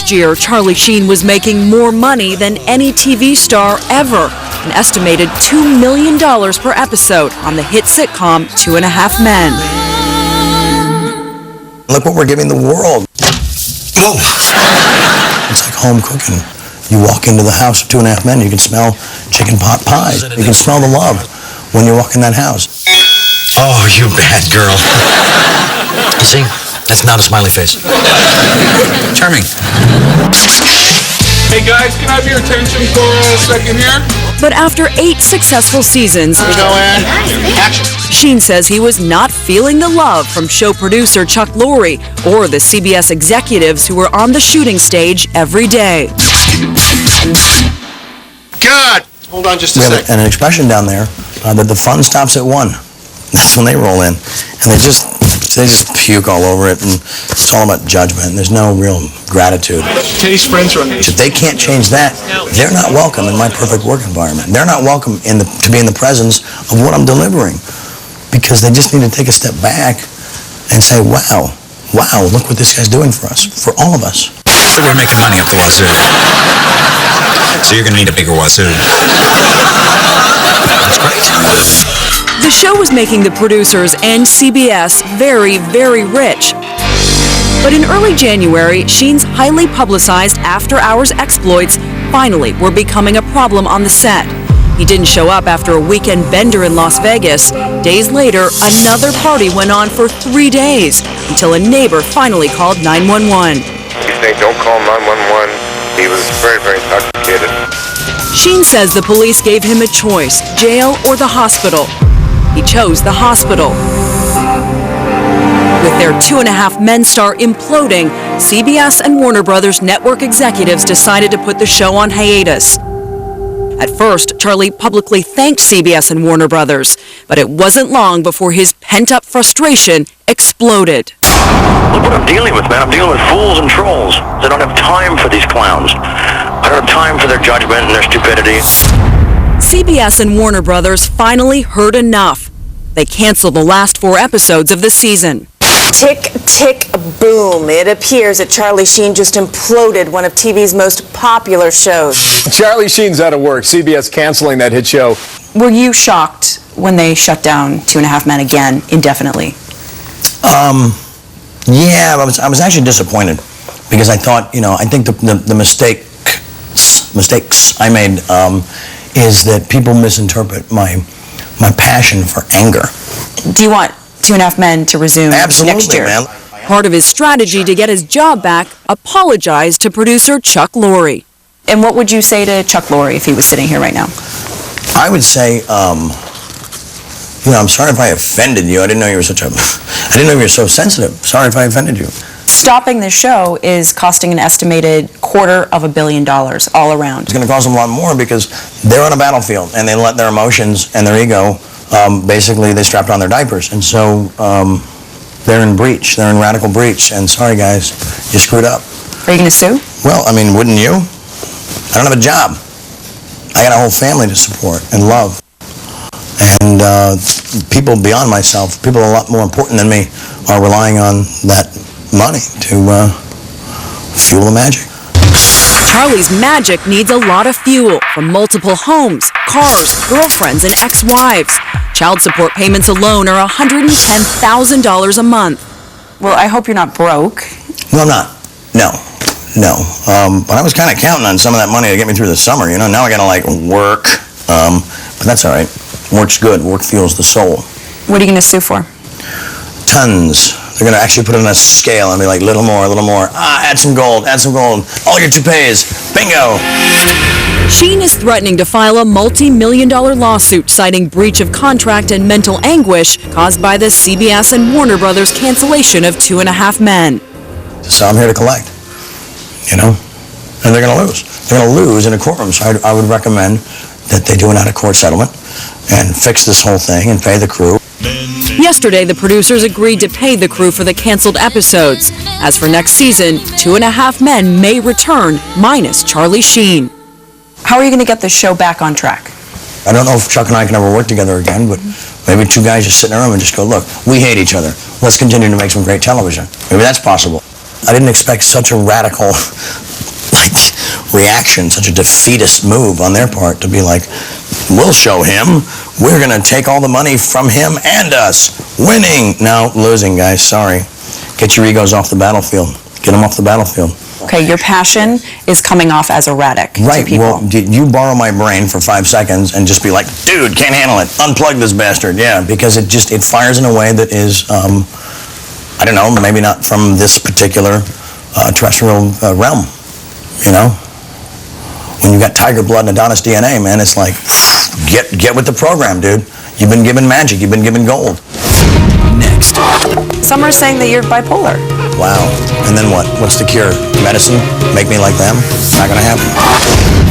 Last year, Charlie Sheen was making more money than any TV star ever, an estimated $2 million per episode on the hit sitcom 2.5 Men. Look what we're giving the world. Whoa. It's like home cooking. You walk into the house of 2.5 Men, you can smell chicken pot pies. You can smell the love when you walk in that house. Oh, you bad girl. You see? That's not a smiley face. Charming. Hey guys, can I have your attention for a second here? But after 8 successful seasons, Sheen says he was not feeling the love from show producer Chuck Lorre or the CBS executives who were on the shooting stage every day. God! Hold on just a second. And an expression down there that the fun stops at 1. That's when they roll in, and they just puke all over it, and it's all about judgment. There's no real gratitude. Taste French on these. If they can't change that, they're not welcome in my perfect work environment. They're not welcome to be in the presence of what I'm delivering, because they just need to take a step back and say, wow, look what this guy's doing for us, for all of us. So we're making money off the wazoo. So you're going to need a bigger wazoo. That's great. The show was making the producers and CBS very, very rich. But in early January, Sheen's highly publicized after-hours exploits finally were becoming a problem on the set. He didn't show up after a weekend bender in Las Vegas. Days later, another party went on for 3 days until a neighbor finally called 911. He's saying, don't call 911. He was very, very intoxicated. Sheen says the police gave him a choice, jail or the hospital. He chose the hospital. With their 2.5 Men star imploding, CBS and Warner Brothers network executives decided to put the show on hiatus. At first, Charlie publicly thanked CBS and Warner Brothers, but it wasn't long before his pent-up frustration exploded. Look what I'm dealing with, man. I'm dealing with fools and trolls. I don't have time for these clowns. I don't have time for their judgment and their stupidity. CBS and Warner Brothers finally heard enough. They canceled the last 4 episodes of the season. Tick, tick, boom. It appears that Charlie Sheen just imploded one of TV's most popular shows. Charlie Sheen's out of work. CBS canceling that hit show. Were you shocked when they shut down 2.5 Men again indefinitely? Yeah, I was actually disappointed, because I thought, I think the mistakes I made is that people misinterpret my passion for anger. Do you want 2.5 Men to resume next year? Man. Part of his strategy to get his job back, apologized to producer Chuck Lorre. And what would you say to Chuck Lorre if he was sitting here right now? I would say, I'm sorry if I offended you. I didn't know you were I didn't know you were so sensitive. Sorry if I offended you. Stopping the show is costing an estimated $250 million all around. It's going to cost them a lot more, because they're on a battlefield and they let their emotions and their ego, basically they strapped on their diapers. And so they're in breach. They're in radical breach. And sorry, guys, you screwed up. Are you going to sue? Well, wouldn't you? I don't have a job. I got a whole family to support and love. And people beyond myself, people a lot more important than me, are relying on that money to fuel the magic. Charlie's magic needs a lot of fuel from multiple homes, cars, girlfriends, and ex-wives. Child support payments alone are $110,000 a month. Well, I hope you're not broke. No, I'm not. No. But I was kind of counting on some of that money to get me through the summer. Now I got to work. But that's all right. Work's good. Work fuels the soul. What are you going to sue for? Tons. They're going to actually put it on a scale and be like, little more. Add some gold. All your toupees. Bingo. Sheen is threatening to file a multi-million-dollar lawsuit citing breach of contract and mental anguish caused by the CBS and Warner Brothers cancellation of 2.5 Men. So I'm here to collect, and they're going to lose. They're going to lose in a courtroom, so I would recommend that they do an out-of-court settlement and fix this whole thing and pay the crew. Yesterday, the producers agreed to pay the crew for the canceled episodes. As for next season, 2.5 Men may return, minus Charlie Sheen. How are you going to get this show back on track? I don't know if Chuck and I can ever work together again, but maybe 2 guys just sit in a room and just go, look, we hate each other. Let's continue to make some great television. Maybe that's possible. I didn't expect such a radical reaction, such a defeatist move on their part to be like, we'll show him. We're going to take all the money from him and us. Winning. No, losing, guys. Sorry. Get your egos off the battlefield. Get them off the battlefield. Okay, your passion is coming off as erratic to people. Well, you borrow my brain for 5 seconds and just be like, dude, can't handle it. Unplug this bastard. Yeah, because it fires in a way that is, I don't know, maybe not from this particular terrestrial realm, you know? When you got tiger blood and Adonis DNA, man, it's like, get with the program, dude. You've been given magic. You've been given gold. Next. Some are saying that you're bipolar. Wow. And then what? What's the cure? Medicine? Make me like them? Not gonna happen.